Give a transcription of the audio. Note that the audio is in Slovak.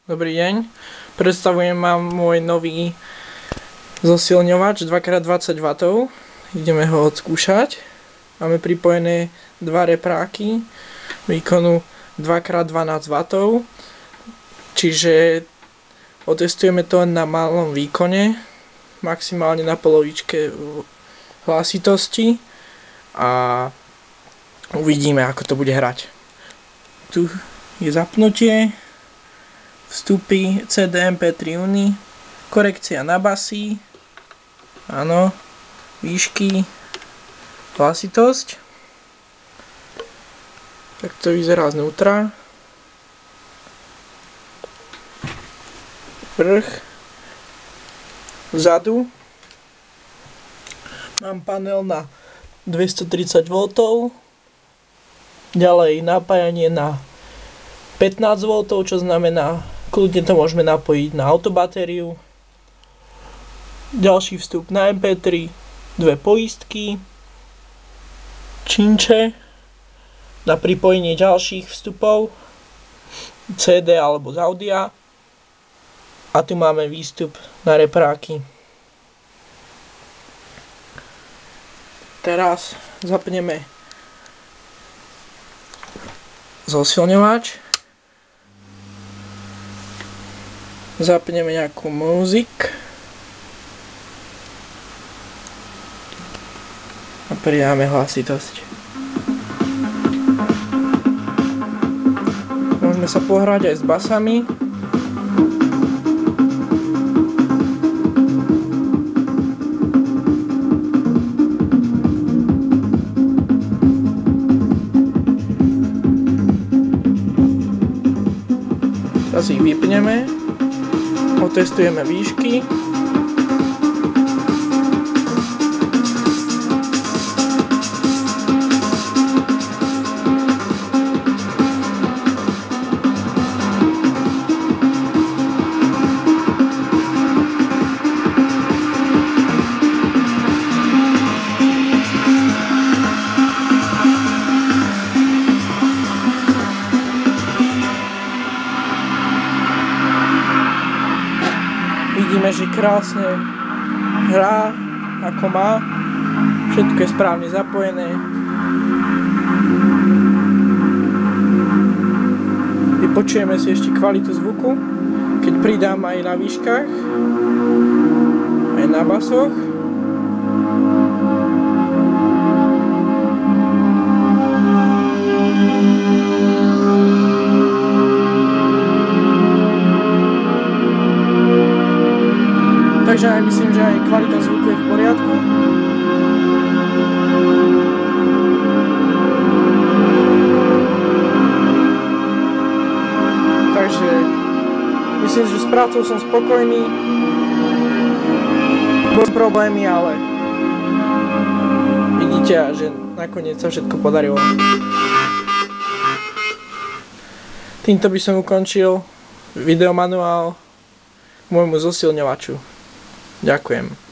Dobrý deň, predstavujem vám môj nový zosilňovač 2x20 W. Ideme ho odskúšať. Máme pripojené dva repráky výkonu 2x12 W. Čiže otestujeme to na malom výkone, maximálne na polovičke hlasitosti a uvidíme, ako to bude hrať. Tu je zapnutie, vstupy CD MP3 Uni, korekcia na basy, áno, výšky, hlasitosť. Tak to vyzerá znútra. Vrch, vzadu mám panel na 230 V, ďalej napájanie na 15 V, čo znamená, kľudne to môžeme napojiť na autobatériu. Ďalší vstup na MP3, dve poistky, činče na pripojenie ďalších vstupov, CD alebo z audia. A tu máme výstup na repráky. Teraz zapneme zosilňovač. Zapneme nejakú múzik. A pridáme hlasitosť. Môžeme sa pohrať aj s basami. Teraz ich vypneme, otestujeme výšky. Vidíme, že krásne hrá, ako má. Všetko je správne zapojené. Vypočujeme si ešte kvalitu zvuku, keď pridám aj na výškach, aj na basoch. Takže aj myslím, že aj kvalita zvuku je v poriadku. Takže myslím, že s prácou som spokojný. Boli problémy, ale vidíte, že nakoniec sa všetko podarilo. Týmto by som ukončil videomanuál k môjmu zosilňovaču. Ďakujem.